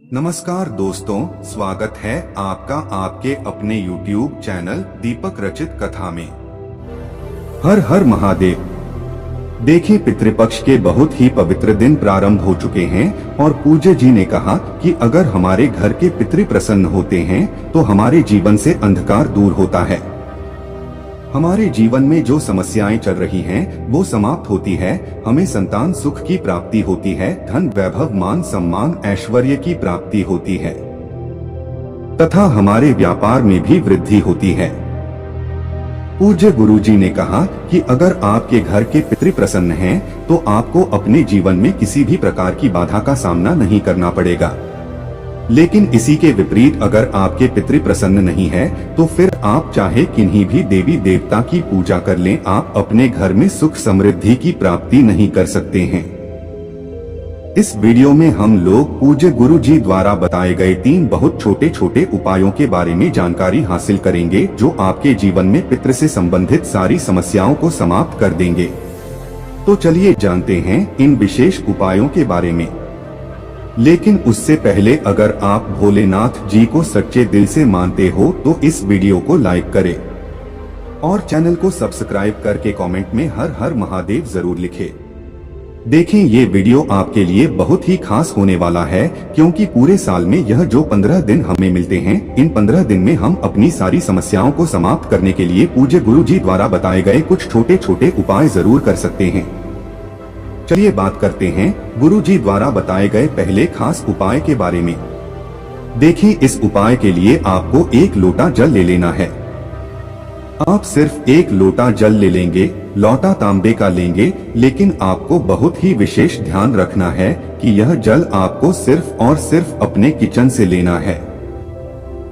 नमस्कार दोस्तों, स्वागत है आपका आपके अपने YouTube चैनल दीपक रचित कथा में। हर हर महादेव। देखिए, पितृपक्ष के बहुत ही पवित्र दिन प्रारंभ हो चुके हैं और पूज्य जी ने कहा कि अगर हमारे घर के पितृ प्रसन्न होते हैं तो हमारे जीवन से अंधकार दूर होता है। हमारे जीवन में जो समस्याएं चल रही हैं वो समाप्त होती है, हमें संतान सुख की प्राप्ति होती है, धन वैभव मान सम्मान ऐश्वर्य की प्राप्ति होती है तथा हमारे व्यापार में भी वृद्धि होती है। पूज्य गुरुजी ने कहा कि अगर आपके घर के पितृ प्रसन्न हैं तो आपको अपने जीवन में किसी भी प्रकार की बाधा का सामना नहीं करना पड़ेगा। लेकिन इसी के विपरीत अगर आपके पितृ प्रसन्न नहीं है तो फिर आप चाहे किन्हीं भी देवी देवता की पूजा कर लें, आप अपने घर में सुख समृद्धि की प्राप्ति नहीं कर सकते हैं। इस वीडियो में हम लोग पूज्य गुरु जी द्वारा बताए गए 3 बहुत छोटे छोटे उपायों के बारे में जानकारी हासिल करेंगे जो आपके जीवन में पितृ से संबंधित सारी समस्याओं को समाप्त कर देंगे। तो चलिए जानते हैं इन विशेष उपायों के बारे में। लेकिन उससे पहले अगर आप भोलेनाथ जी को सच्चे दिल से मानते हो तो इस वीडियो को लाइक करें और चैनल को सब्सक्राइब करके कमेंट में हर हर महादेव जरूर लिखें। देखें, ये वीडियो आपके लिए बहुत ही खास होने वाला है क्योंकि पूरे साल में यह जो 15 दिन हमें मिलते हैं, इन 15 दिन में हम अपनी सारी समस्याओं को समाप्त करने के लिए पूज्य गुरु जी द्वारा बताए गए कुछ छोटे छोटे उपाय जरूर कर सकते हैं। चलिए बात करते हैं गुरु जी द्वारा बताए गए पहले खास उपाय के बारे में। देखिए, इस उपाय के लिए आपको 1 लोटा जल ले लेना है। आप सिर्फ 1 लोटा जल ले लेंगे, लोटा तांबे का लेंगे, लेकिन आपको बहुत ही विशेष ध्यान रखना है कि यह जल आपको सिर्फ और सिर्फ अपने किचन से लेना है।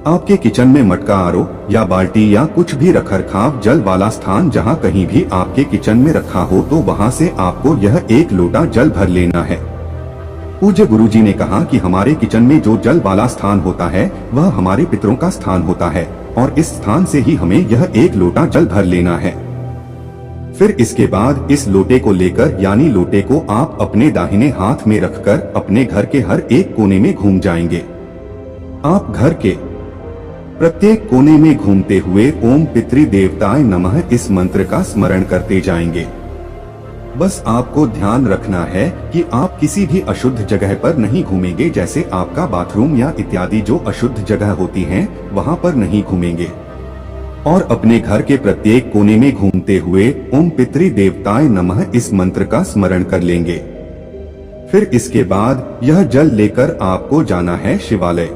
आपके किचन में मटका, आरो या बाल्टी या कुछ भी रखरखाव जल वाला स्थान जहां कहीं भी आपके किचन में रखा हो तो वहां से आपको यह 1 लोटा जल भर लेना है। पूज्य गुरुजी ने कहा कि हमारे किचन में जो जल वाला स्थान होता है वह हमारे पितरों का स्थान होता है और इस स्थान से ही हमें यह 1 लोटा जल भर लेना है। फिर इसके बाद इस लोटे को लेकर यानी लोटे को आप अपने दाहिने हाथ में रखकर अपने घर के हर एक कोने में घूम जाएंगे। आप घर के प्रत्येक कोने में घूमते हुए ओम पितृ देवताय नमः इस मंत्र का स्मरण करते जाएंगे। बस आपको ध्यान रखना है कि आप किसी भी अशुद्ध जगह पर नहीं घूमेंगे, जैसे आपका बाथरूम या इत्यादि जो अशुद्ध जगह होती हैं वहां पर नहीं घूमेंगे। और अपने घर के प्रत्येक कोने में घूमते हुए ओम पितृ देवताय नमः इस मंत्र का स्मरण कर लेंगे। फिर इसके बाद यह जल लेकर आपको जाना है शिवालय।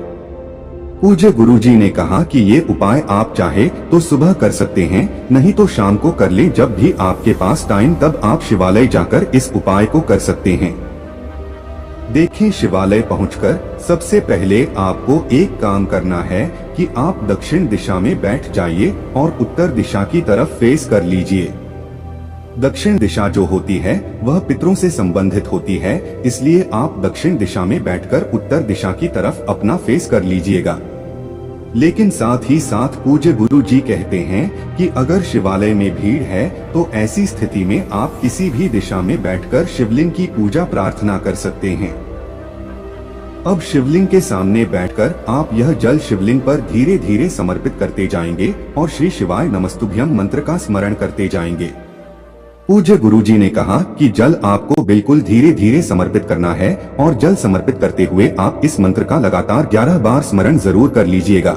पूज्य गुरुजी ने कहा कि ये उपाय आप चाहे तो सुबह कर सकते हैं, नहीं तो शाम को कर ले, जब भी आपके पास टाइम तब आप शिवालय जाकर इस उपाय को कर सकते हैं। देखिए, शिवालय पहुंचकर सबसे पहले आपको एक काम करना है कि आप दक्षिण दिशा में बैठ जाइए और उत्तर दिशा की तरफ फेस कर लीजिए। दक्षिण दिशा जो होती है वह पितरों से संबंधित होती है, इसलिए आप दक्षिण दिशा में बैठकर उत्तर दिशा की तरफ अपना फेस कर लीजिएगा। लेकिन साथ ही साथ पूज्य गुरु जी कहते हैं कि अगर शिवालय में भीड़ है तो ऐसी स्थिति में आप किसी भी दिशा में बैठकर शिवलिंग की पूजा प्रार्थना कर सकते हैं। अब शिवलिंग के सामने बैठकर आप यह जल शिवलिंग पर धीरे धीरे समर्पित करते जाएंगे और श्री शिवाय नमस्तुभ्यम मंत्र का स्मरण करते जाएंगे। पूज्य गुरुजी ने कहा कि जल आपको बिल्कुल धीरे धीरे समर्पित करना है और जल समर्पित करते हुए आप इस मंत्र का लगातार 11 बार स्मरण जरूर कर लीजिएगा।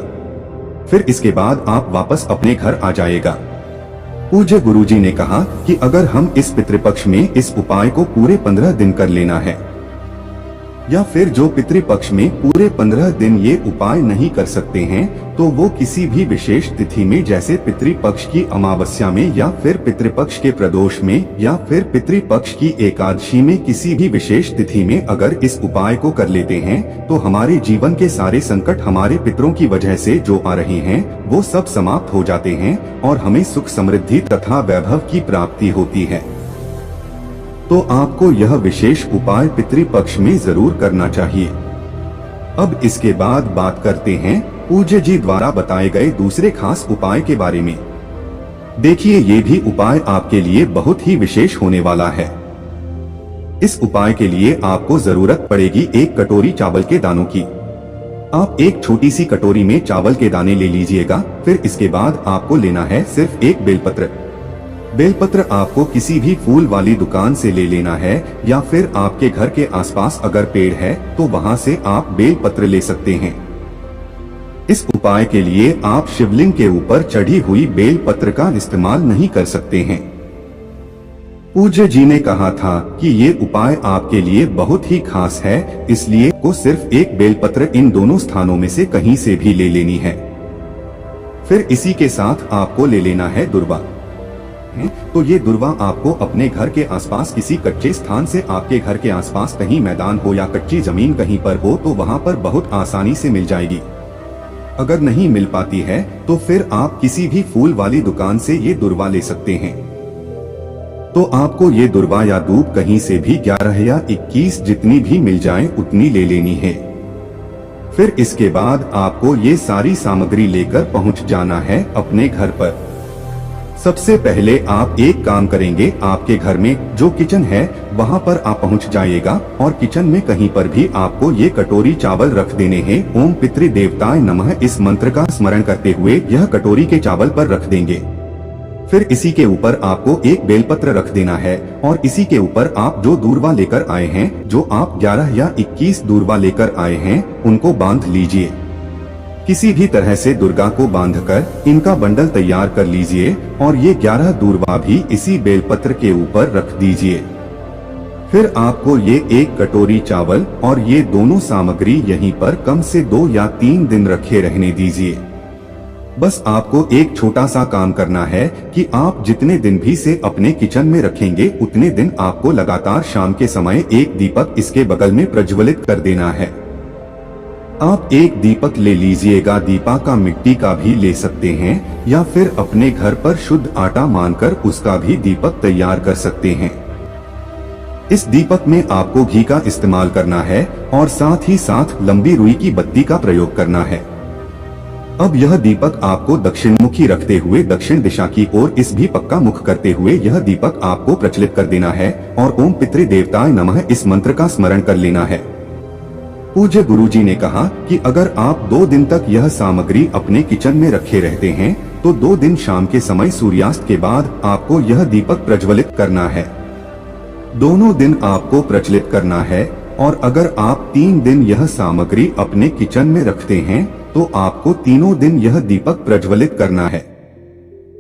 फिर इसके बाद आप वापस अपने घर आ जाएगा। पूज्य गुरुजी ने कहा कि अगर हम इस पितृपक्ष में इस उपाय को पूरे 15 दिन कर लेना है या फिर जो पितृपक्ष में पूरे 15 दिन ये उपाय नहीं कर सकते हैं तो वो किसी भी विशेष तिथि में, जैसे पितृपक्ष की अमावस्या में या फिर पितृपक्ष के प्रदोष में या फिर पितृपक्ष की एकादशी में, किसी भी विशेष तिथि में अगर इस उपाय को कर लेते हैं तो हमारे जीवन के सारे संकट हमारे पितरों की वजह से जो आ रहे हैं वो सब समाप्त हो जाते हैं और हमें सुख समृद्धि तथा वैभव की प्राप्ति होती है। तो आपको यह विशेष उपाय पितृपक्ष में जरूर करना चाहिए। अब इसके बाद बात करते हैं पूज्य जी द्वारा बताए गए दूसरे खास उपाय के बारे में। देखिए, ये भी उपाय आपके लिए बहुत ही विशेष होने वाला है। इस उपाय के लिए आपको जरूरत पड़ेगी 1 कटोरी चावल के दानों की। आप एक छोटी सी कटोरी में चावल के दाने ले लीजिएगा। फिर इसके बाद आपको लेना है सिर्फ एक बेलपत्र। बेलपत्र आपको किसी भी फूल वाली दुकान से ले लेना है, या फिर आपके घर के आसपास अगर पेड़ है तो वहां से आप बेलपत्र ले सकते हैं। इस उपाय के लिए आप शिवलिंग के ऊपर चढ़ी हुई बेलपत्र का इस्तेमाल नहीं कर सकते हैं। पूज्य जी ने कहा था कि ये उपाय आपके लिए बहुत ही खास है, इसलिए को सिर्फ एक बेलपत्र इन दोनों स्थानों में से कहीं से भी ले लेनी है। फिर इसी के साथ आपको ले लेना है दुर्वा। तो ये दुर्वा आपको अपने घर के आसपास किसी कच्चे स्थान से, आपके घर के आसपास कहीं मैदान हो या कच्ची जमीन कहीं पर हो तो वहां पर बहुत आसानी से मिल जाएगी। अगर नहीं मिल पाती है तो फिर आप किसी भी फूल वाली दुकान से ये दुर्वा ले सकते हैं। तो आपको ये दुर्वा या दूब कहीं से भी 11 या 21 जितनी भी मिल जाए उतनी ले लेनी है। फिर इसके बाद आपको ये सारी सामग्री लेकर पहुंच जाना है अपने घर पर। सबसे पहले आप एक काम करेंगे, आपके घर में जो किचन है वहां पर आप पहुंच जाइएगा और किचन में कहीं पर भी आपको ये कटोरी चावल रख देने हैं। ओम पितृ देवताय नमः इस मंत्र का स्मरण करते हुए यह कटोरी के चावल पर रख देंगे। फिर इसी के ऊपर आपको एक बेलपत्र रख देना है और इसी के ऊपर आप जो दूर्वा लेकर आए हैं, जो आप 11 या 21 दूर्वा लेकर आए हैं, उनको बांध लीजिए। किसी भी तरह से दुर्गा को बांधकर इनका बंडल तैयार कर लीजिए और ये 11 दूर्वा भी इसी बेलपत्र के ऊपर रख दीजिए। फिर आपको ये एक कटोरी चावल और ये दोनों सामग्री यहीं पर कम से 2 या 3 दिन रखे रहने दीजिए। बस आपको एक छोटा सा काम करना है कि आप जितने दिन भी से अपने किचन में रखेंगे उतने दिन आपको लगातार शाम के समय एक दीपक इसके बगल में प्रज्वलित कर देना है। आप एक दीपक ले लीजिएगा, दीपा का मिट्टी का भी ले सकते हैं या फिर अपने घर पर शुद्ध आटा मानकर उसका भी दीपक तैयार कर सकते हैं। इस दीपक में आपको घी का इस्तेमाल करना है और साथ ही साथ लंबी रुई की बत्ती का प्रयोग करना है। अब यह दीपक आपको दक्षिण मुखी रखते हुए दक्षिण दिशा की ओर इस भी पक्का मुख करते हुए यह दीपक आपको प्रज्वलित कर देना है और ओम पितृ देवताय नमः इस मंत्र का स्मरण कर लेना है। पूज्य गुरुजी ने कहा कि अगर आप 2 दिन तक यह सामग्री अपने किचन में रखे रहते हैं तो 2 दिन शाम के समय सूर्यास्त के बाद आपको यह दीपक प्रज्वलित करना है। दोनों दिन आपको प्रज्वलित करना है और अगर आप 3 दिन यह सामग्री अपने किचन में रखते हैं तो आपको तीनों दिन यह दीपक प्रज्वलित करना है।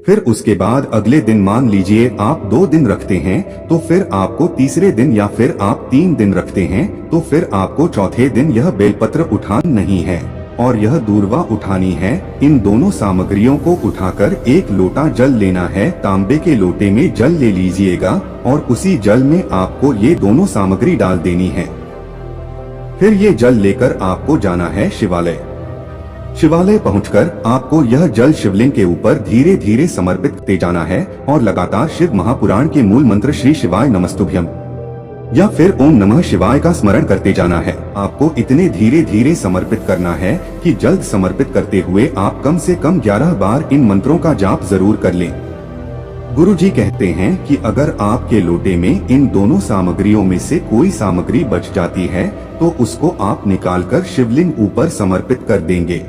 फिर उसके बाद अगले दिन मान लीजिए आप 2 दिन रखते हैं तो फिर आपको तीसरे दिन, या फिर आप 3 दिन रखते हैं तो फिर आपको चौथे दिन यह बेलपत्र उठाना नहीं है और यह दूर्वा उठानी है। इन दोनों सामग्रियों को उठाकर एक लोटा जल लेना है। तांबे के लोटे में जल ले लीजिएगा और उसी जल में आपको ये दोनों सामग्री डाल देनी है। फिर ये जल लेकर आपको जाना है शिवालय। शिवालय पहुंचकर आपको यह जल शिवलिंग के ऊपर धीरे धीरे समर्पित करते जाना है और लगातार शिव महापुराण के मूल मंत्र श्री शिवाय नमस्तुभ्यम या फिर ओम नमः शिवाय का स्मरण करते जाना है। आपको इतने धीरे धीरे समर्पित करना है कि जल्द समर्पित करते हुए आप कम से कम 11 बार इन मंत्रों का जाप जरूर कर लें। गुरुजी कहते हैं कि अगर आपके लोटे में इन दोनों सामग्रियों में से कोई सामग्री बच जाती है तो उसको आप निकालकर शिवलिंग ऊपर समर्पित कर देंगे।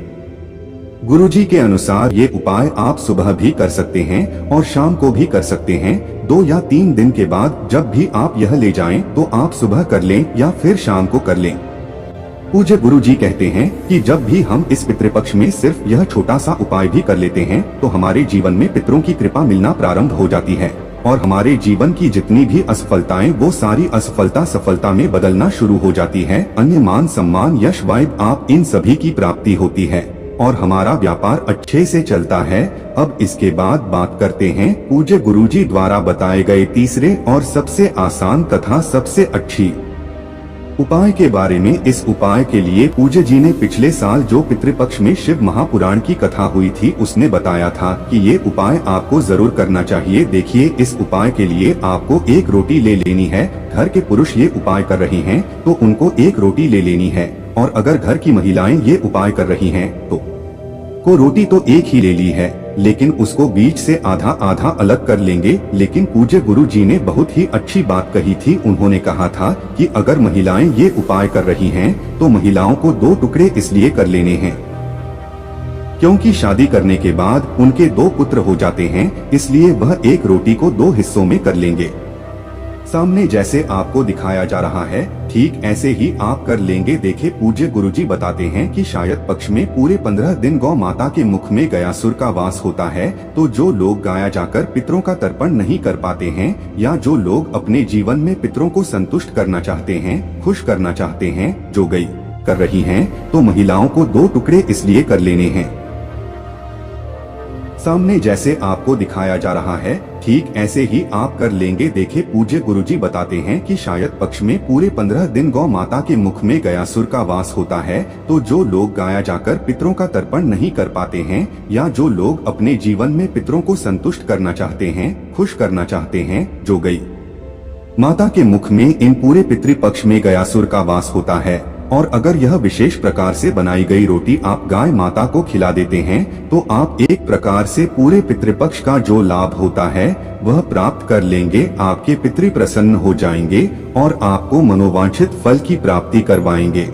गुरुजी के अनुसार ये उपाय आप सुबह भी कर सकते हैं और शाम को भी कर सकते हैं। 2 या 3 दिन के बाद जब भी आप यह ले जाएं तो आप सुबह कर लें या फिर शाम को कर लें। पूज्य गुरुजी कहते हैं कि जब भी हम इस पितृपक्ष में सिर्फ यह छोटा सा उपाय भी कर लेते हैं तो हमारे जीवन में पितरों की कृपा मिलना प्रारंभ हो जाती है और हमारे जीवन की जितनी भी असफलताएं वो सारी असफलता सफलता में बदलना शुरू हो जाती है। अन्य मान सम्मान यश वाइब आप इन सभी की प्राप्ति होती है और हमारा व्यापार अच्छे से चलता है। अब इसके बाद बात करते हैं पूज्य गुरुजी द्वारा बताए गए तीसरे और सबसे आसान तथा सबसे अच्छी उपाय के बारे में। इस उपाय के लिए पूज्य जी ने पिछले साल जो पितृपक्ष में शिव महापुराण की कथा हुई थी उसने बताया था कि ये उपाय आपको जरूर करना चाहिए। देखिए, इस उपाय के लिए आपको 1 रोटी ले लेनी है। घर के पुरुष ये उपाय कर रही हैं तो उनको 1 रोटी ले लेनी है और अगर घर की महिलाएं ये उपाय कर रही हैं तो को रोटी तो 1 ही ले ली है। लेकिन उसको बीच से आधा आधा अलग कर लेंगे। लेकिन पूज्य गुरु जी ने बहुत ही अच्छी बात कही थी। उन्होंने कहा था कि अगर महिलाएं ये उपाय कर रही हैं तो महिलाओं को 2 टुकड़े इसलिए कर लेने हैं क्योंकि शादी करने के बाद उनके 2 पुत्र हो जाते हैं, इसलिए वह एक रोटी को 2 हिस्सों में कर लेंगे। सामने जैसे आपको दिखाया जा रहा है ठीक ऐसे ही आप कर लेंगे। देखे पूज्य गुरुजी बताते हैं कि शायद पक्ष में पूरे 15 दिन गौ माता के मुख में गयासुर का वास होता है। तो जो लोग गाया जाकर पितरों का तर्पण नहीं कर पाते हैं या जो लोग अपने जीवन में पितरों को संतुष्ट करना चाहते हैं, खुश करना चाहते हैं, जो गई कर रही हैं, तो महिलाओं को 2 टुकड़े इसलिए कर लेने हैं। सामने जैसे आपको दिखाया जा रहा है ठीक ऐसे ही आप कर लेंगे। देखे पूज्य गुरुजी बताते हैं कि शायद पक्ष में पूरे 15 दिन गौ माता के मुख में गयासुर का वास होता है। तो जो लोग गाया जाकर पितरों का तर्पण नहीं कर पाते हैं या जो लोग अपने जीवन में पितरों को संतुष्ट करना चाहते हैं, खुश करना चाहते हैं, जो गई माता के मुख में इन पूरे पितृपक्ष में गयासुर का वास होता है। और अगर यह विशेष प्रकार से बनाई गई रोटी आप गाय माता को खिला देते हैं तो आप एक प्रकार से पूरे पितृपक्ष का जो लाभ होता है वह प्राप्त कर लेंगे। आपके पितृ प्रसन्न हो जाएंगे और आपको मनोवांछित फल की प्राप्ति करवाएंगे।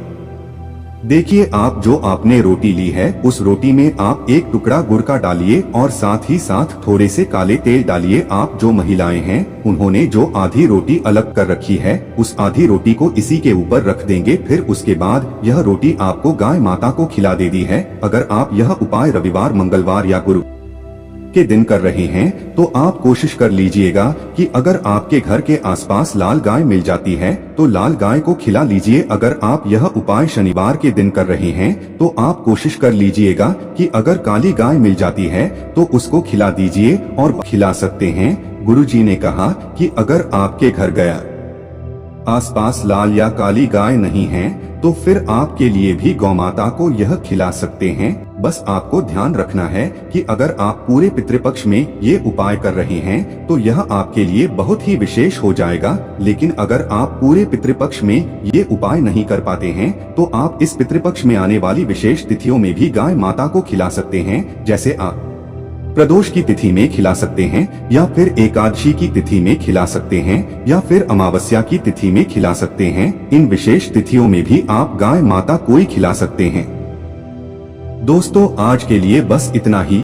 देखिए आप जो आपने रोटी ली है उस रोटी में आप एक टुकड़ा गुड़ का डालिए और साथ ही साथ थोड़े से काले तेल डालिए। आप जो महिलाएं हैं उन्होंने जो आधी रोटी अलग कर रखी है उस आधी रोटी को इसी के ऊपर रख देंगे। फिर उसके बाद यह रोटी आपको गाय माता को खिला देनी है। अगर आप यह उपाय रविवार, मंगलवार या गुरु के दिन कर रहे हैं तो आप कोशिश कर लीजिएगा कि अगर आपके घर के आसपास लाल गाय मिल जाती है तो लाल गाय को खिला लीजिए। अगर आप यह उपाय शनिवार के दिन कर रहे हैं तो आप कोशिश कर लीजिएगा कि अगर काली गाय मिल जाती है तो उसको खिला दीजिए और खिला सकते हैं। गुरुजी ने कहा कि अगर आपके घर गया आसपास लाल या काली गाय नहीं है तो फिर आपके लिए भी गौमाता को यह खिला सकते हैं। बस आपको ध्यान रखना है कि अगर आप पूरे पितृपक्ष में ये उपाय कर रहे हैं तो यह आपके लिए बहुत ही विशेष हो जाएगा। लेकिन अगर आप पूरे पितृपक्ष में ये उपाय नहीं कर पाते हैं तो आप इस पितृपक्ष में आने वाली विशेष तिथियों में भी गाय माता को खिला सकते हैं। जैसे आप प्रदोष की तिथि में खिला सकते हैं या फिर एकादशी की तिथि में खिला सकते हैं या फिर अमावस्या की तिथि में खिला सकते हैं। इन विशेष तिथियों में भी आप गाय माता को ही खिला सकते हैं। दोस्तों आज के लिए बस इतना ही।